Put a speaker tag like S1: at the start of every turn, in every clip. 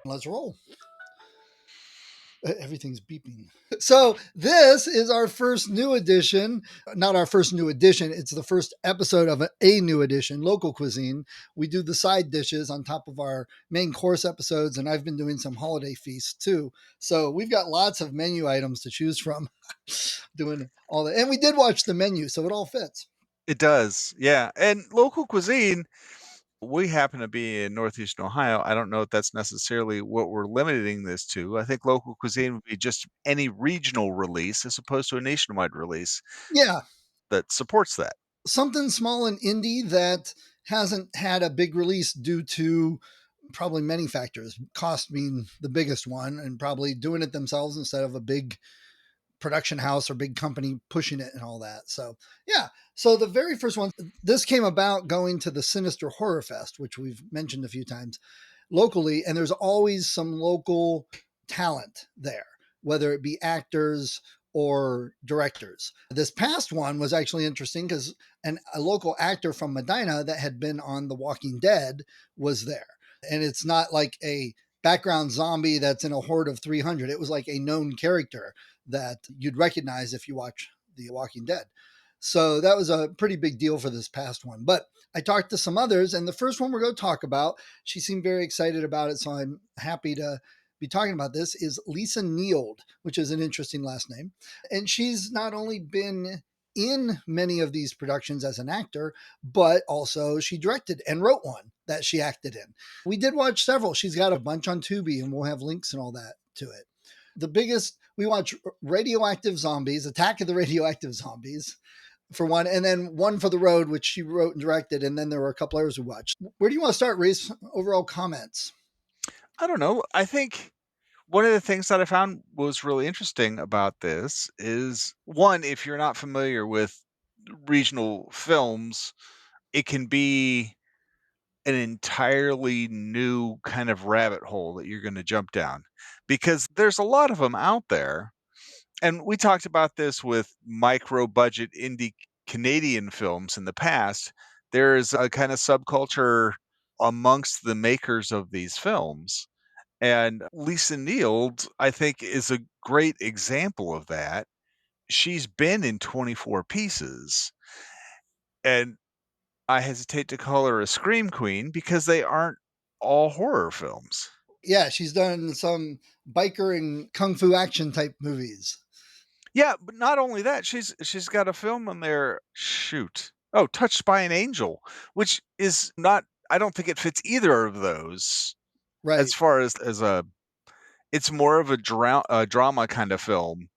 S1: Let's roll. Everything's beeping. So this is our first new edition. Not our first new edition. It's the first episode of a new edition, Local Cuisine. We do the side dishes on top of our main course episodes, and I've been doing some holiday feasts too. So we've got lots of menu items to choose from. Doing all that, and we did watch the menu, so it all fits.
S2: It does, yeah. And local cuisine, we happen to be in Northeastern Ohio. I don't know if that's necessarily what we're limiting this to. I think local cuisine would be just any regional release as opposed to a nationwide release
S1: Yeah,
S2: that supports that.
S1: something small and indie that hasn't had a big release due to probably many factors, cost being the biggest one, and probably doing it themselves instead of a big production house or big company pushing it and all that. So, yeah. So, the very first one, this came about going to the Sinister Horror Fest, which we've mentioned a few times locally. And there's always some local talent there, whether it be actors or directors. This past one was actually interesting because a local actor from Medina that had been on The Walking Dead was there. And it's not like a background zombie that's in a horde of 300. It was like a known character that you'd recognize if you watch The Walking Dead. So that was a pretty big deal for this past one. But I talked to some others, and the first one we're going to talk about, she seemed very excited about it. So I'm happy to be talking about this, is Lisa Neeld, which is an interesting last name. And she's not only been in many of these productions as an actor, but also she directed and wrote one that she acted in. We did watch several. She's got a bunch on Tubi, and we'll have links and all that to it. The biggest, we watch Radioactive Zombies, Attack of the Radioactive Zombies for one, and then One for the Road, which she wrote and directed, and then there were a couple others we watched. Where do you want to start, Reese? Overall comments?
S2: I don't know. I think one of the things that I found was really interesting about this is one, if you're not familiar with regional films, it can be an entirely new kind of rabbit hole that you're going to jump down because there's a lot of them out there. And we talked about this with micro budget indie Canadian films in the past. There's a kind of subculture amongst the makers of these films. And Lisa Neeld, I think, is a great example of that. She's been in 24 pieces. And I hesitate to call her a scream queen because they aren't all horror films.
S1: Yeah, she's done some biker and kung fu action type movies.
S2: Yeah, but not only that, she's got a film on there. Shoot. Oh, Touched by an Angel, which is not. I don't think it fits either of those
S1: Right.
S2: as far as a. It's more of a drama kind of film.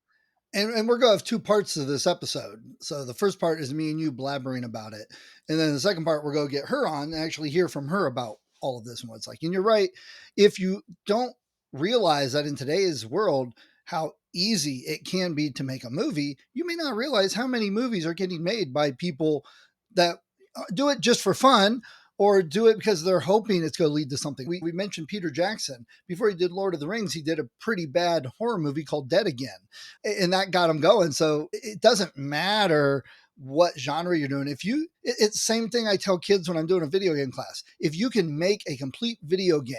S1: And we're going to have two parts to this episode. So the first part is me and you blabbering about it. And then the second part, we're going to get her on and actually hear from her about all of this and what it's like. And you're right. If you don't realize that in today's world, how easy it can be to make a movie, you may not realize how many movies are getting made by people that do it just for fun or do it because they're hoping it's going to lead to something. We mentioned Peter Jackson. Before he did Lord of the Rings, he did a pretty bad horror movie called Dead Again, and that got him going. So it doesn't matter what genre you're doing. If you, it's the same thing I tell kids when I'm doing a video game class. If you can make a complete video game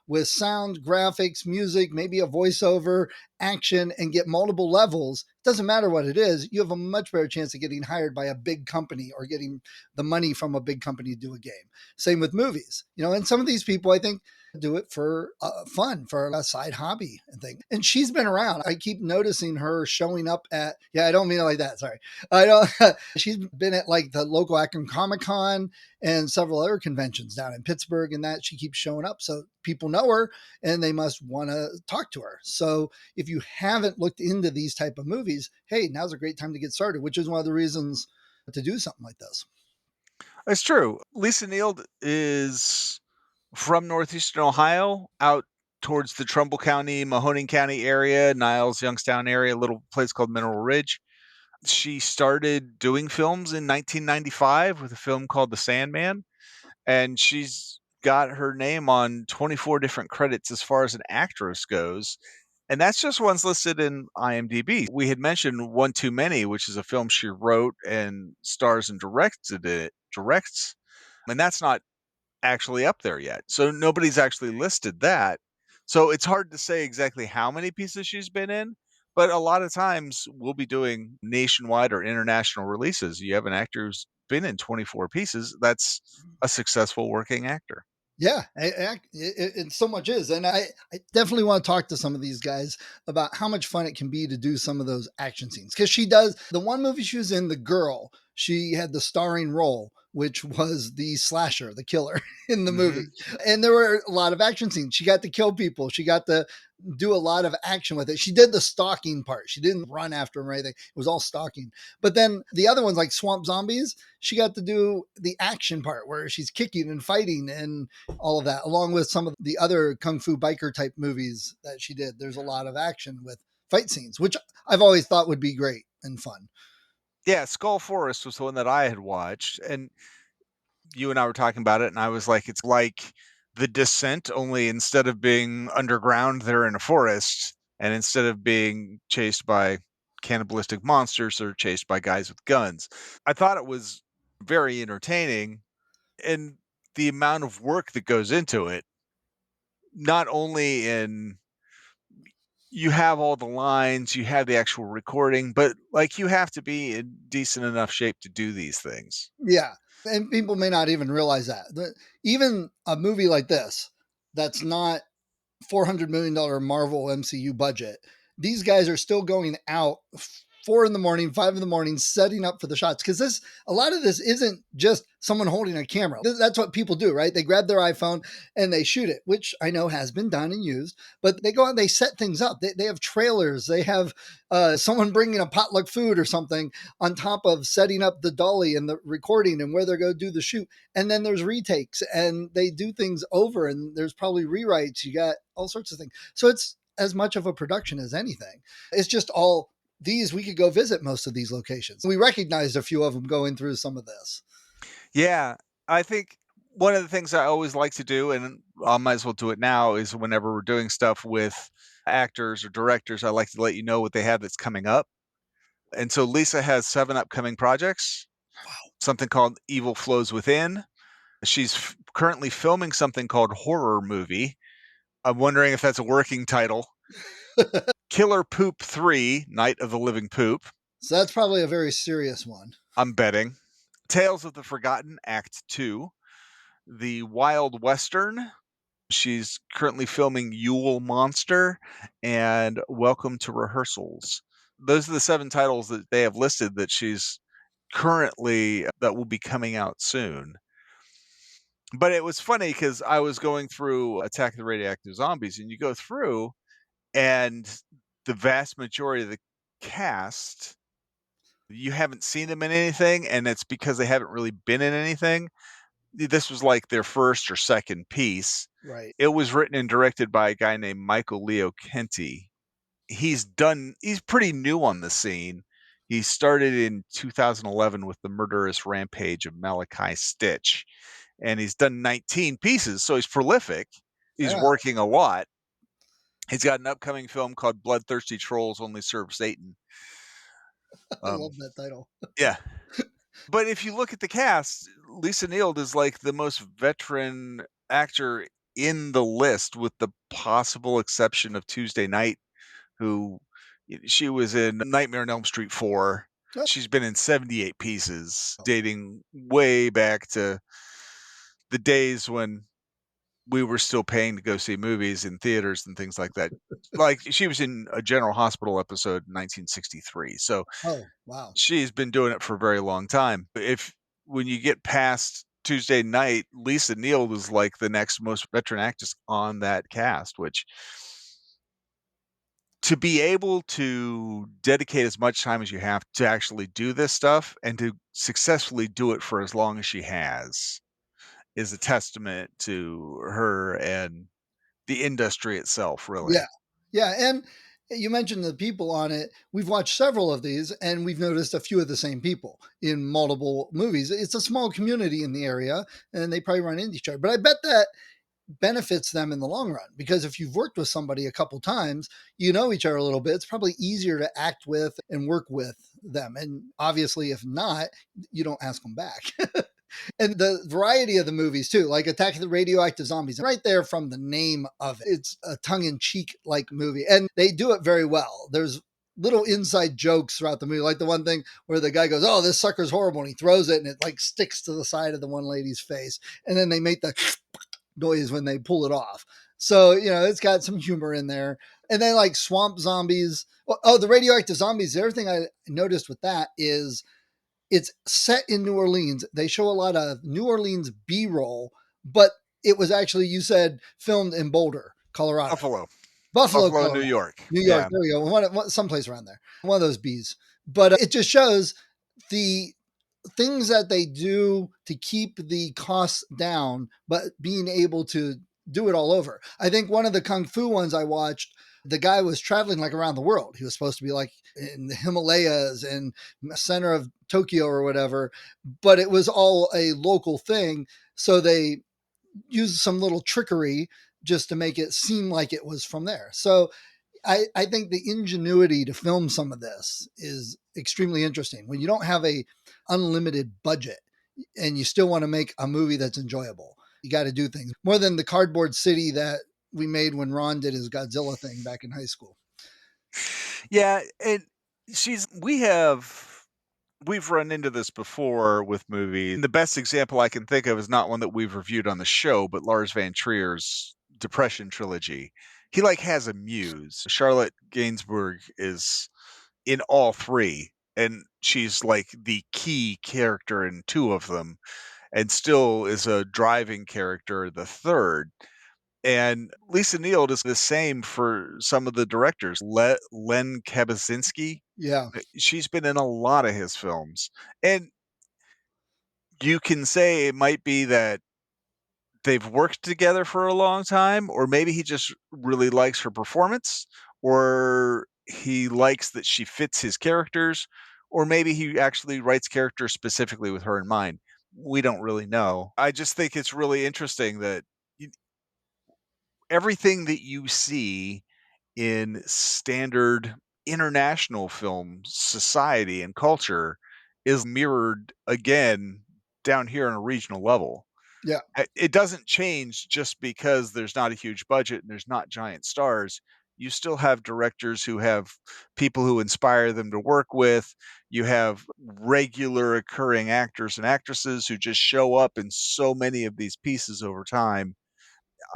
S1: with sound, graphics, music, maybe a voiceover, action, and get multiple levels, doesn't matter what it is, you have a much better chance of getting hired by a big company or getting the money from a big company to do a game. Same with movies, and some of these people, I think, do it for fun, for a side hobby and thing. And she's been around. I keep noticing her showing up at, I don't mean it like that. Sorry. I don't, she's been at like the local Akron Comic Con and several other conventions down in Pittsburgh and that she keeps showing up. So people know her and they must want to talk to her. So if you haven't looked into these type of movies, hey, now's a great time to get started, which is one of the reasons to do something like this.
S2: It's true. Lisa Neeld is from Northeastern Ohio, out towards the Trumbull County, Mahoning County area, Niles, Youngstown area, a little place called Mineral Ridge. She started doing films in 1995 with a film called The Sandman, and she's got her name on 24 different credits as far as an actress goes. And that's just ones listed in IMDb. We had mentioned One Too Many, which is a film she wrote and stars and directs, and that's not actually up there yet. So nobody's actually listed that. So it's hard to say exactly how many pieces she's been in, but a lot of times we'll be doing nationwide or international releases. You have an actor who's been in 24 pieces, that's a successful working actor.
S1: Yeah, it so much is, and I definitely want to talk to some of these guys about how much fun it can be to do some of those action scenes. Because she does the one movie she was in, The Girl. She had the starring role, which was the slasher, the killer in the movie,
S2: Mhm.
S1: and there were a lot of action scenes. She got to kill people. She got to do a lot of action with it. She did the stalking part. She didn't run after him or anything. It was all stalking. But then the other ones, like Swamp Zombies, she got to do the action part where she's kicking and fighting and all of that, along with some of the other kung fu biker type movies that she did. There's a lot of action with fight scenes, which I've always thought would be great and fun.
S2: Yeah, Skull Forest was the one that I had watched, and you and I were talking about it, and I was like, it's like The Descent, only instead of being underground, they're in a forest, and instead of being chased by cannibalistic monsters, they're chased by guys with guns. I thought it was very entertaining, and the amount of work that goes into it, not only in you have all the lines, you have the actual recording, but like you have to be in decent enough shape to do these things.
S1: Yeah. And people may not even realize that. Even a movie like this, that's not $400 million Marvel MCU budget. These guys are still going out 4 in the morning, 5 in the morning, setting up for the shots. Because this, a lot of this isn't just someone holding a camera. That's what people do, right? They grab their iPhone and they shoot it, which I know has been done and used. But they go out, they set things up. They have trailers. They have someone bringing a potluck food or something on top of setting up the dolly and the recording and where they're going to do the shoot. And then there's retakes and they do things over and there's probably rewrites. You got all sorts of things. So it's as much of a production as anything. It's just all these, we could go visit most of these locations. We recognized a few of them going through some of this.
S2: Yeah, I think one of the things I always like to do, and I might as well do it now, is whenever we're doing stuff with actors or directors, I like to let you know what they have that's coming up. And so Lisa has 7 upcoming projects, something called Evil Flows Within. She's currently filming something called Horror Movie. I'm wondering if that's a working title. Killer Poop 3, Night of the Living Poop.
S1: So that's probably a very serious one.
S2: I'm betting. Tales of the Forgotten, Act 2. The Wild Western. She's currently filming Yule Monster and Welcome to Rehearsals. Those are the 7 titles that they have listed that she's currently that will be coming out soon. But it was funny because I was going through Attack of the Radioactive Zombies, and you go through, and the vast majority of the cast, you haven't seen them in anything, and it's because they haven't really been in anything. This was like their first or second piece.
S1: Right.
S2: It was written and directed by a guy named Michael Leo Kenty. He's pretty new on the scene. He started in 2011 with The Murderous Rampage of Malachi Stitch, and he's done 19 pieces, so he's prolific. He's
S1: Yeah.
S2: working a lot. He's got an upcoming film called Bloodthirsty Trolls Only Serve Satan.
S1: I
S2: Um,
S1: love that title.
S2: yeah. But if you look at the cast, Lisa Neeld is like the most veteran actor in the list, with the possible exception of Tuesday Night, who she was in Nightmare on Elm Street 4.
S1: Oh,
S2: She's been in 78 pieces, dating way back to the days when we were still paying to go see movies in theaters and things like that. Like, she was in a General Hospital episode in 1963. So
S1: oh, wow.
S2: she's been doing it for a very long time. But if when you get past Tuesday Night, Lisa Neal is like the next most veteran actress on that cast, which to be able to dedicate as much time as you have to actually do this stuff and to successfully do it for as long as she has is a testament to her and the industry itself,
S1: Yeah.
S2: really.
S1: Yeah. And you mentioned the people on it. We've watched several of these and we've noticed a few of the same people in multiple movies. It's a small community in the area and they probably run into each other. But I bet that benefits them in the long run because if you've worked with somebody a couple times, you know each other a little bit. It's probably easier to act with and work with them. And obviously, if not, you don't ask them back. And the variety of the movies too, like Attack of the Radioactive Zombies, right there from the name of it. It's a tongue-in-cheek like movie, and they do it very well. There's little inside jokes throughout the movie, like the one thing where the guy goes, "Oh, this sucker's horrible," and he throws it, and it like sticks to the side of the one lady's face, and then they make the noise when they pull it off. So it's got some humor in there, and then like swamp zombies. Oh, the radioactive zombies. The other thing I noticed with that is it's set in New Orleans. They show a lot of New Orleans B-roll, but it was actually, you said, filmed in Boulder, Colorado.
S2: Buffalo.
S1: Buffalo,
S2: Buffalo, New
S1: Colorado.
S2: York.
S1: New York,
S2: Yeah.
S1: there we go. Someplace around there. One of those B's. But it just shows the things that they do to keep the costs down, but being able to do it all over. I think one of the kung fu ones I watched, the guy was traveling like around the world. He was supposed to be like in the Himalayas and center of Tokyo or whatever, but it was all a local thing. So they used some little trickery just to make it seem like it was from there. So I think the ingenuity to film some of this is extremely interesting. When you don't have a unlimited budget and you still want to make a movie that's enjoyable, you got to do things more than the cardboard city that we made when Ron did his Godzilla thing back in high school.
S2: Yeah, and she's we've run into this before with movies. The best example I can think of is not one that we've reviewed on the show, but Lars Van Trier's Depression trilogy. He like has a muse. Charlotte Gainsbourg is in all three, and she's like the key character in two of them, and still is a driving character the third. And Lisa Neeld is the same for some of the directors. Len Kabasinski,
S1: Yeah.
S2: she's been in a lot of his films. And you can say it might be that they've worked together for a long time, or maybe he just really likes her performance, or he likes that she fits his characters, or maybe he actually writes characters specifically with her in mind. We don't really know. I just think it's really interesting that y- everything that you see in standard international film society and culture is mirrored again down here on a regional level.
S1: Yeah.
S2: It doesn't change just because there's not a huge budget and there's not giant stars. You still have directors who have people who inspire them to work with. You have regular occurring actors and actresses who just show up in so many of these pieces over time.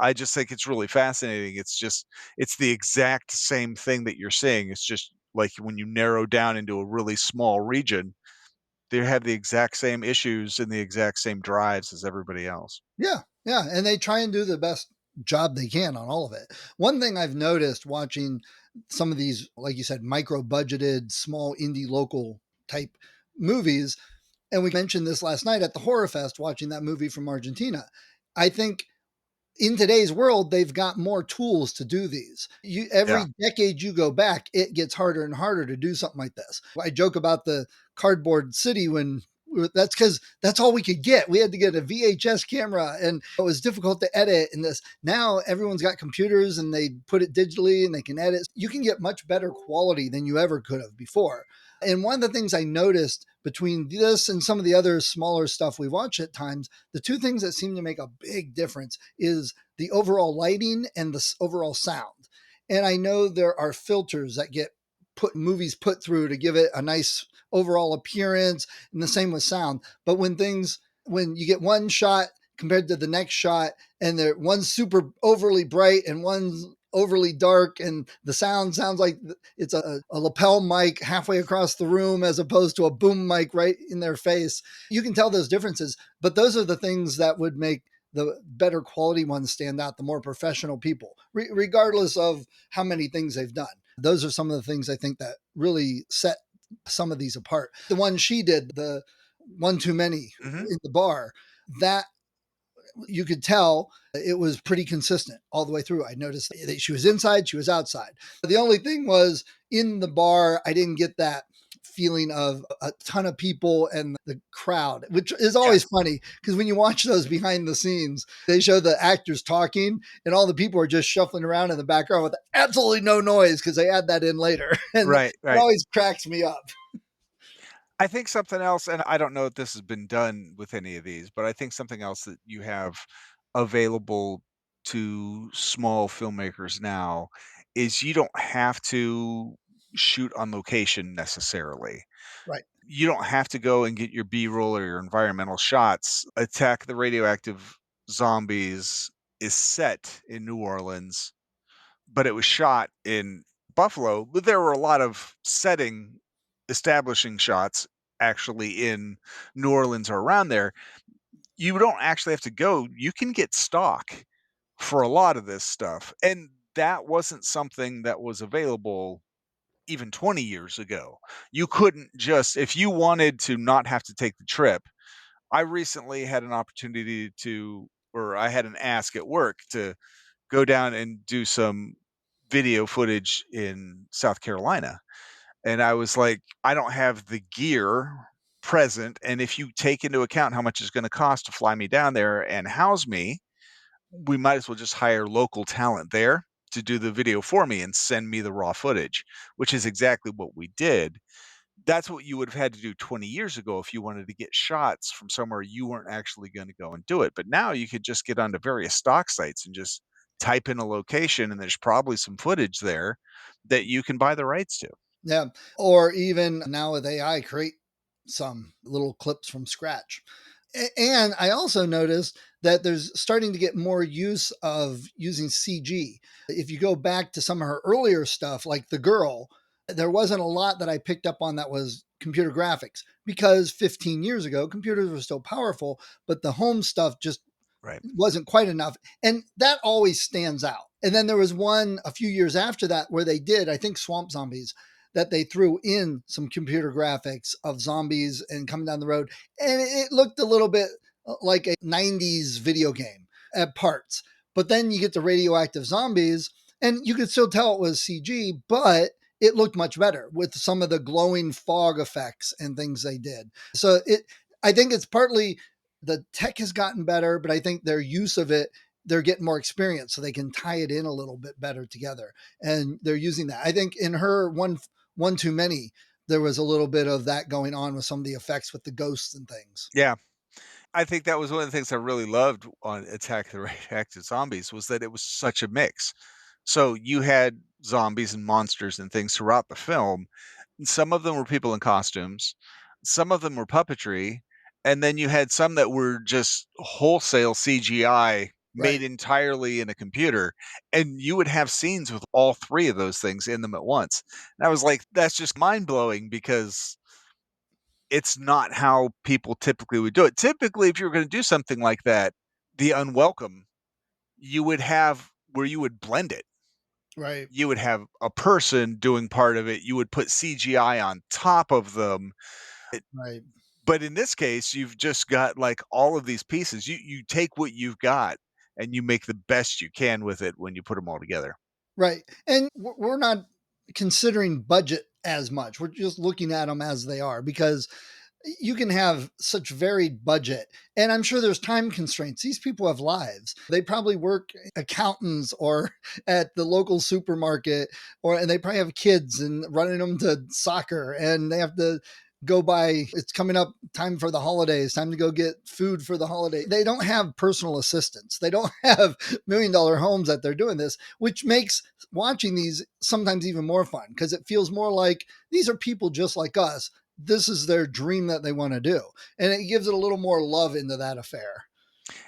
S2: I just think it's really fascinating. It's the exact same thing that you're seeing. It's just like when you narrow down into a really small region, they have the exact same issues and the exact same drives as everybody else.
S1: Yeah. Yeah. And they try and do the best job they can on all of it. One thing I've noticed watching some of these, like you said, micro budgeted, small indie local type movies, and we mentioned this last night at the Horror Fest watching that movie from Argentina. I think in today's world, they've got more tools to do these.
S2: Yeah.
S1: Every decade you go back, it gets harder and harder to do something like this. I joke about the cardboard city when that's because that's all we could get. We had to get a VHS camera and it was difficult to edit. And this now everyone's got computers and they put it digitally and they can edit. You can get much better quality than you ever could have before. And one of the things I noticed between this and some of the other smaller stuff we watch at times, the two things that seem to make a big difference is the overall lighting and the overall sound. And I know there are filters that get movies put through to give it a nice overall appearance, and the same with sound. But when you get one shot compared to the next shot, and one's super overly bright and one's overly dark, and the sound sounds like it's a lapel mic halfway across the room as opposed to a boom mic right in their face. You can tell those differences, but those are the things that would make the better quality ones stand out, the more professional people, regardless of how many things they've done. Those are some of the things I think that really set some of these apart. The one she did, the one too many
S2: Mhm.
S1: in the bar, that you could tell it was pretty consistent all the way through. I noticed that she was inside, she was outside. The only thing was in the bar, I didn't get that feeling of a ton of people and the crowd, which is always
S2: Yes.
S1: funny because when you watch those behind the scenes, they show the actors talking and all the people are just shuffling around in the background with absolutely no noise because they add that in later. And
S2: Right,
S1: it
S2: right.
S1: always cracks me up.
S2: I think something else, and I don't know if this has been done with any of these, but I think something else that you have available to small filmmakers now is you don't have to shoot on location necessarily.
S1: Right.
S2: You don't have to go and get your B-roll or your environmental shots. Attack the Radioactive Zombies is set in New Orleans, but it was shot in Buffalo, but there were a lot of setting establishing shots actually in New Orleans or around there. You don't actually have to go. You can get stock for a lot of this stuff. And that wasn't something that was available even 20 years ago. You couldn't just, if you wanted to not have to take the trip. I recently had an opportunity to, or I had an ask at work to go down and do some video footage in South Carolina. And I was like, I don't have the gear present. And if you take into account how much it's going to cost to fly me down there and house me, we might as well just hire local talent there to do the video for me and send me the raw footage, which is exactly what we did. That's what you would have had to do 20 years ago if you wanted to get shots from somewhere you weren't actually going to go and do it. But now you could just get onto various stock sites and just type in a location, and there's probably some footage there that you can buy the rights to.
S1: Yeah. Or even now with AI, create some little clips from scratch. And I also noticed that there's starting to get more use of using CG. If you go back to some of her earlier stuff, like The Girl, there wasn't a lot that I picked up on that was computer graphics because 15 years ago, computers were still powerful, but the home stuff just
S2: Right.
S1: wasn't quite enough. And that always stands out. And then there was one a few years after that where they did, I think, Swamp Zombies, that they threw in some computer graphics of zombies and coming down the road. And it looked a little bit like a 90s video game at parts. But then you get the radioactive zombies, and you could still tell it was CG, but it looked much better with some of the glowing fog effects and things they did. So I think it's partly the tech has gotten better, but I think their use of it, they're getting more experience so they can tie it in a little bit better together. And they're using that. I think in her one too many, there was a little bit of that going on with some of the effects with the ghosts and things.
S2: Yeah. I think that was one of the things I really loved on Attack the Radioactive Zombies was that it was such a mix. So you had zombies and monsters and things throughout the film. And some of them were people in costumes, some of them were puppetry, and then you had some that were just wholesale CGI made
S1: Right.
S2: entirely in a computer. And you would have scenes with all three of those things in them at once. And I was like, that's just mind blowing because it's not how people typically would do it. Typically, if you were gonna do something like that, the unwelcome, you would have where you would blend it.
S1: Right.
S2: You would have a person doing part of it, you would put CGI on top of them,
S1: Right.
S2: but in this case, you've just got, like, all of these pieces. You take what you've got, and you make the best you can with it when you put them all together.
S1: Right. And we're not considering budget as much. We're just looking at them as they are because you can have such varied budget, and I'm sure there's time constraints. These people have lives. They probably work accountants or at the local supermarket, or and they probably have kids and running them to soccer, and they have to go by, it's coming up time for the holidays, time to go get food for the holiday. They don't have personal assistants. They don't have $1 million homes that they're doing this, which makes watching these sometimes even more fun because it feels more like these are people just like us. This is their dream that they want to do. And it gives it a little more love into that affair.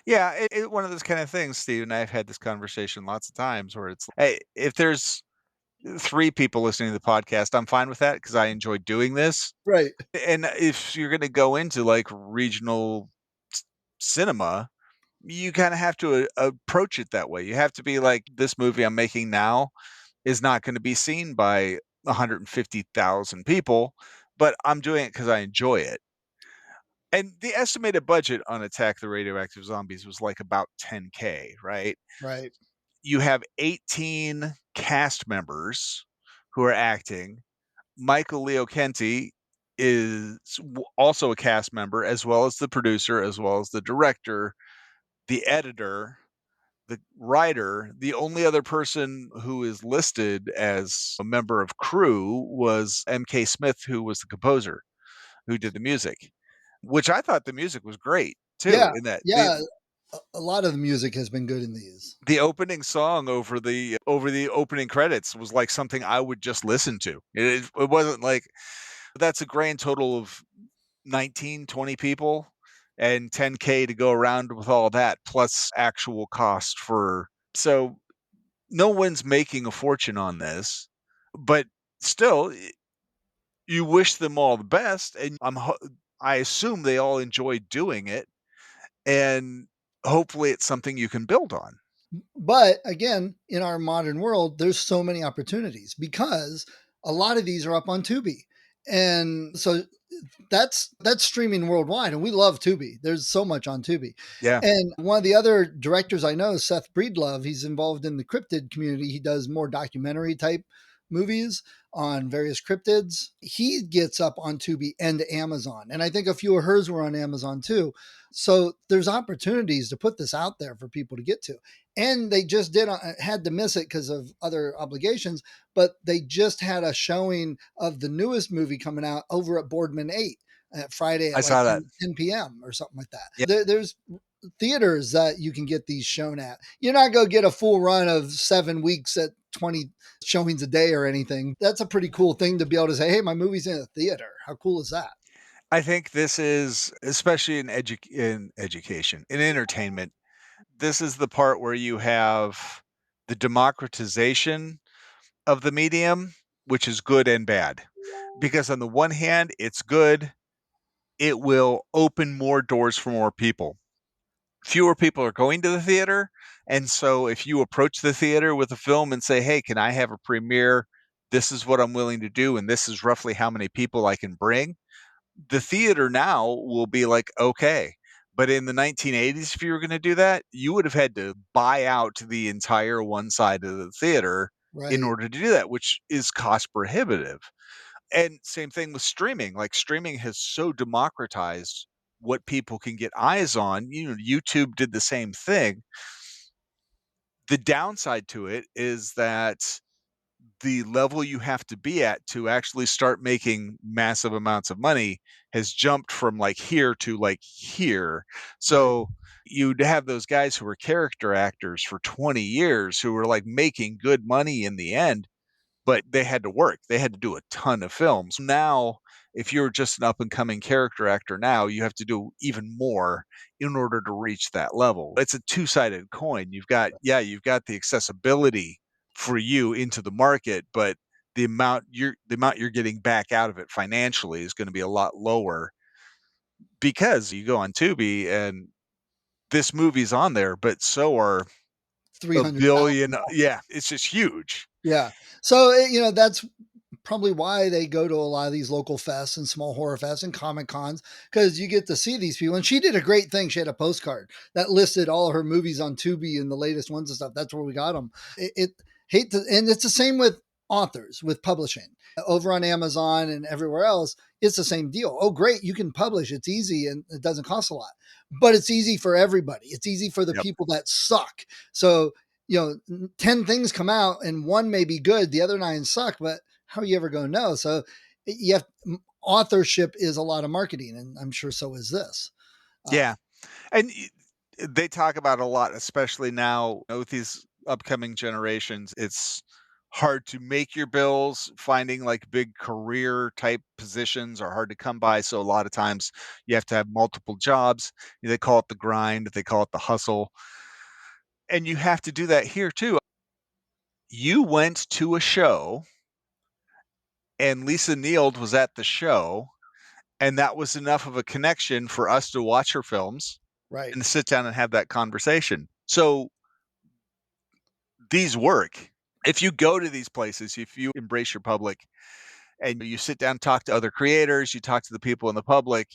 S2: Yeah, one of those kind of things, Steve and I have had this conversation lots of times where it's, "Hey, if there's 3 people listening to the podcast, I'm fine with that because I enjoy doing this."
S1: Right.
S2: And if you're gonna go into, like, regional c cinema, you kinda have to approach it that way. You have to be like, "This movie I'm making now is not gonna be seen by 150,000 people, but I'm doing it because I enjoy it." And the estimated budget on Attack the Radioactive Zombies was, like, about 10K, right?
S1: Right.
S2: You have 18 cast members who are acting. Michael Leo Kenti is also a cast member, as well as the producer, as well as the director, the editor, the writer. The only other person who is listed as a member of crew was M.K. Smith, who was the composer, who did the music, which I thought the music was great too,
S1: Yeah,
S2: in that
S1: yeah, a lot of the music has been good in these.
S2: the opening song over the opening credits was like something I would just listen to. It wasn't like that's a grand total of 19, 20 people and 10K to go around with all that plus actual cost for so no one's making a fortune on this, but still you wish them all the best and I assume they all enjoy doing it and hopefully it's something you can build on.
S1: But again, in our modern world, there's so many opportunities because a lot of these are up on Tubi. And so that's streaming worldwide, and we love Tubi. There's so much on Tubi.
S2: Yeah,
S1: And one of the other directors I know, Seth Breedlove, he's involved in the cryptid community. He does more documentary type movies on various cryptids. He gets up on Tubi and Amazon, and I think a few of hers were on Amazon too. So there's opportunities to put this out there for people to get to. And they just had to miss it because of other obligations, but they just had a showing of the newest movie coming out over at Boardman 8 Friday
S2: I
S1: at like
S2: saw that.
S1: 10 p.m. or something like that.
S2: Yeah,
S1: There's theaters that you can get these shown at. You're not going to get a full run of 7 weeks at 20 showings a day or anything. That's a pretty cool thing to be able to say, hey, my movie's in a theater. How cool is that?
S2: I think this is especially in education, in entertainment, this is the part where you have the democratization of the medium, which is good and bad. Because on the one hand, it's good, it will open more doors for more people. Fewer people are going to the theater, and so if you approach the theater with a film and say, "Hey, can I have a premiere? This is what I'm willing to do, and this is roughly how many people I can bring." The theater now will be like, "Okay." But in the 1980s, if you were gonna do that, you would have had to buy out the entire one side of the theater in
S1: Right.
S2: order to do that, which is cost prohibitive. And same thing with streaming. Like streaming has so democratized what people can get eyes on. You know, YouTube did the same thing. The downside to it is that the level you have to be at to actually start making massive amounts of money has jumped from like here to like here.
S1: Right.
S2: So you'd have those guys who were character actors for 20 years who were like making good money in the end, but they had to work. They had to do a ton of films. Now, if you're just an up and coming character actor now, you have to do even more in order to reach that level. It's a two-sided coin. You've got yeah, you've got the accessibility for you into the market, but the amount you're getting back out of it financially is going to be a lot lower because you go on Tubi and this movie's on there, but so are a
S1: 300,000.
S2: billion. Yeah, it's just huge.
S1: Yeah. So, that's probably why they go to a lot of these local fests and small horror fests and comic cons because you get to see these people. And she did a great thing. She had a postcard that listed all of her movies on Tubi and the latest ones and stuff. That's where we got them. It hate to, and it's the same with authors with publishing over on Amazon and everywhere else. It's the same deal. Oh, great. You can publish. It's easy and it doesn't cost a lot, but it's easy for everybody. It's easy for the
S2: Yep.
S1: people that suck. So, 10 things come out and one may be good, the other nine suck, but how are you ever going to know? So you have authorship is a lot of marketing, and I'm sure so is this.
S2: Yeah. And they talk about a lot, especially now with these upcoming generations. It's hard to make your bills. Finding like big career type positions are hard to come by. So a lot of times you have to have multiple jobs. They call it the grind, they call it the hustle. And you have to do that here too. You went to a show and Lisa Neeld was at the show, and that was enough of a connection for us to watch her films
S1: Right.
S2: and sit down and have that conversation. So these work. If you go to these places, if you embrace your public and you sit down, talk to other creators, you talk to the people in the public,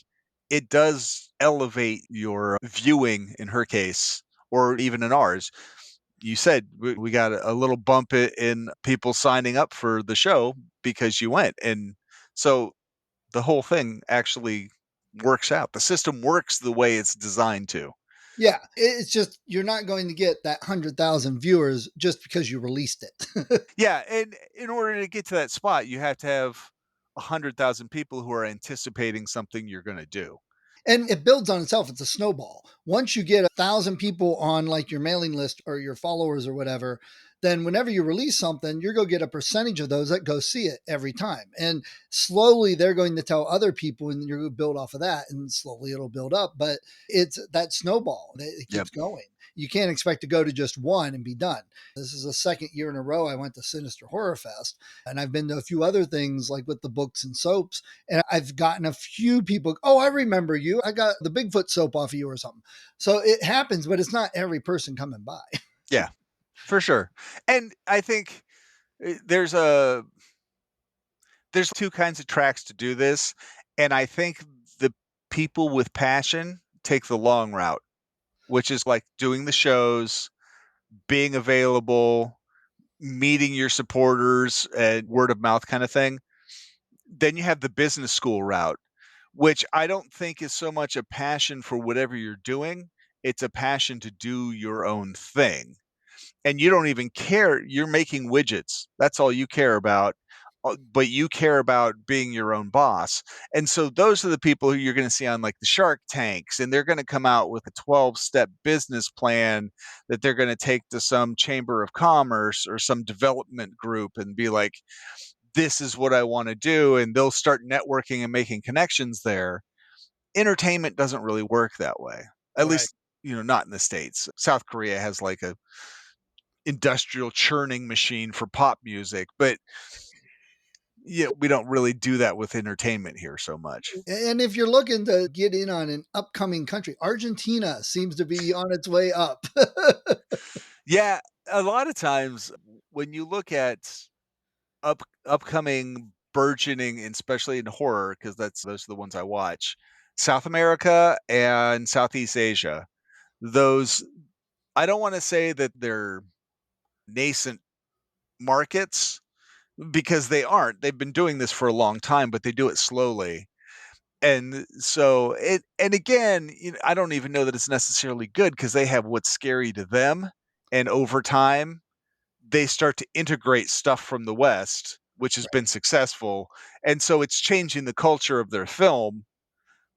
S2: it does elevate your viewing in her case, or even in ours. You said we got a little bump in people signing up for the show because you went. And so the whole thing actually works out. The system works the way it's designed to.
S1: Yeah. It's just you're not going to get that 100,000 viewers just because you released it.
S2: Yeah, and in order to get to that spot, you have to have 100,000 people who are anticipating something you're gonna do.
S1: And it builds on itself. It's a snowball. Once you get 1,000 people on like your mailing list or your followers or whatever, then whenever you release something, you're going to get a percentage of those that go see it every time. And slowly they're going to tell other people, and you're going to build off of that. And slowly it'll build up. But it's that snowball that it
S2: Yep.
S1: keeps going. You can't expect to go to just one and be done. This is the second year in a row I went to Sinister Horror Fest, and I've been to a few other things like with the books and soaps, and I've gotten a few people, oh, I remember you. I got the Bigfoot soap off of you or something. So it happens, but it's not every person coming by.
S2: Yeah, for sure. And I think, there's 2 kinds of tracks to do this, and I think the people with passion take the long route, which is, like, doing the shows, being available, meeting your supporters, and word of mouth kinda thing. Then you have the business school route, which I don't think is so much a passion for whatever you're doing, it's a passion to do your own thing. And you don't even care, you're making widgets. That's all you care about, but you care about being your own boss. And so those are the people who you're gonna see on, like, the Shark Tanks, and they're gonna come out with a 12-step business plan that they're gonna take to some chamber of commerce or some development group and be like, "This is what I wanna do," and they'll start networking and making connections there. Entertainment doesn't really work that way, at
S1: Right.
S2: least, not in the States. South Korea has, like, a industrial churning machine for pop music, but yeah, we don't really do that with entertainment here so much.
S1: And if you're looking to get in on an upcoming country, Argentina seems to be on its way up.
S2: Yeah, a lot of times when you look at upcoming burgeoning, and especially in horror, because that's those are the ones I watch, South America and Southeast Asia, those I don't want to say that they're nascent markets because they aren't. They've been doing this for a long time, but they do it slowly. And so and again, I don't even know that it's necessarily good because they have what's scary to them, and over time, they start to integrate stuff from the West, which has been successful, and so it's changing the culture of their film,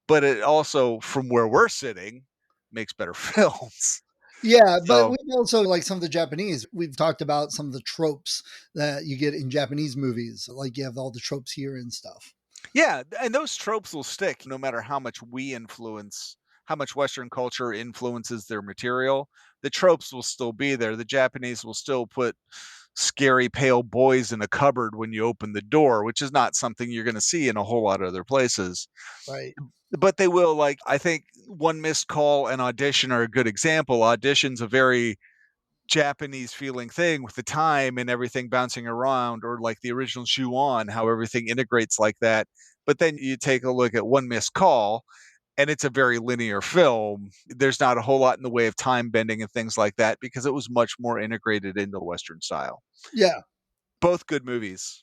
S2: but it also, from where we're sitting, makes better films.
S1: Yeah, but
S2: So,
S1: we've also like some of the Japanese, we've talked about some of the tropes that you get in Japanese movies. Like you have all the tropes here and stuff.
S2: yeah, and those tropes will stick no matter how much Western culture influences their material. The tropes will still be there. The Japanese will still put scary pale boys in a cupboard when you open the door, which is not something you're going to see in a whole lot of other places.
S1: Right.
S2: But they will, like, I think One Missed Call and Audition are a good example. Audition's a very Japanese feeling thing with the time and everything bouncing around, or like the original Ju-On, how everything integrates like that. But then you take a look at One Missed Call, and it's a very linear film. There's not a whole lot in the way of time bending and things like that because it was much more integrated into Western style.
S1: Yeah.
S2: Both good movies,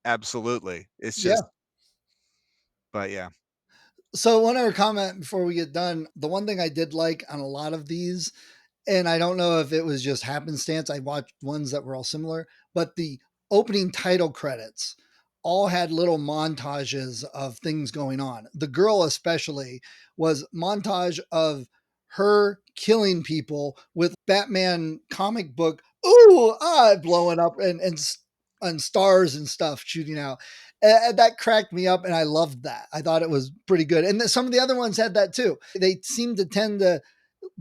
S2: absolutely. It's just,
S1: Yeah.
S2: but yeah,
S1: So one other comment before we get done. The one thing I did like on a lot of these, and I don't know if it was just happenstance, I watched ones that were all similar, but the opening title credits all had little montages of things going on. The girl especially was montage of her killing people with Batman comic book, ooh, blowing up and stars and stuff shooting out. And that cracked me up, and I loved that. I thought it was pretty good. And some of the other ones had that too. They seem to tend to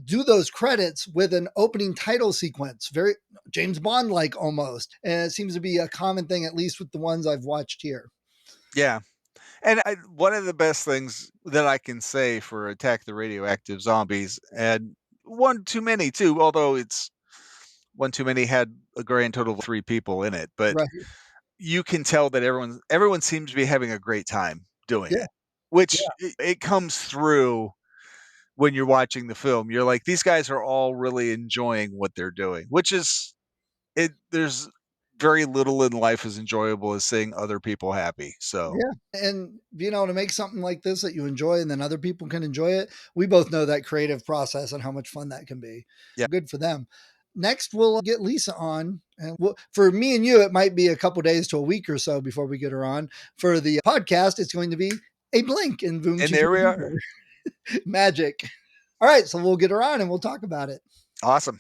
S1: do those credits with an opening title sequence, very James Bond like almost. And it seems to be a common thing, at least with the ones I've watched here.
S2: yeah. And one of the best things that I can say for Attack the Radioactive Zombies, and one too many too, although it's one too many had a grand total of 3 people in it, but
S1: Right.
S2: you can tell that everyone seems to be having a great time doing
S1: Yeah.
S2: it, which
S1: Yeah.
S2: it comes through when you're watching the film. You're like, "These guys are all really enjoying what they're doing," which is there's very little in life as enjoyable as seeing other people happy, so,
S1: Yeah. And being able to make something like this that you enjoy and then other people can enjoy it. We both know that creative process and how much fun that can be.
S2: yeah.
S1: Good for them. next we'll get Lisa on. And for me and you, it might be a couple days to a week or so before we get her on. For the podcast, it's going to be a blink, and boom,
S2: And
S1: she's
S2: there
S1: going
S2: we
S1: to be
S2: are.
S1: there. Magic. All right, so we'll get her on and we'll talk about it.
S2: Awesome.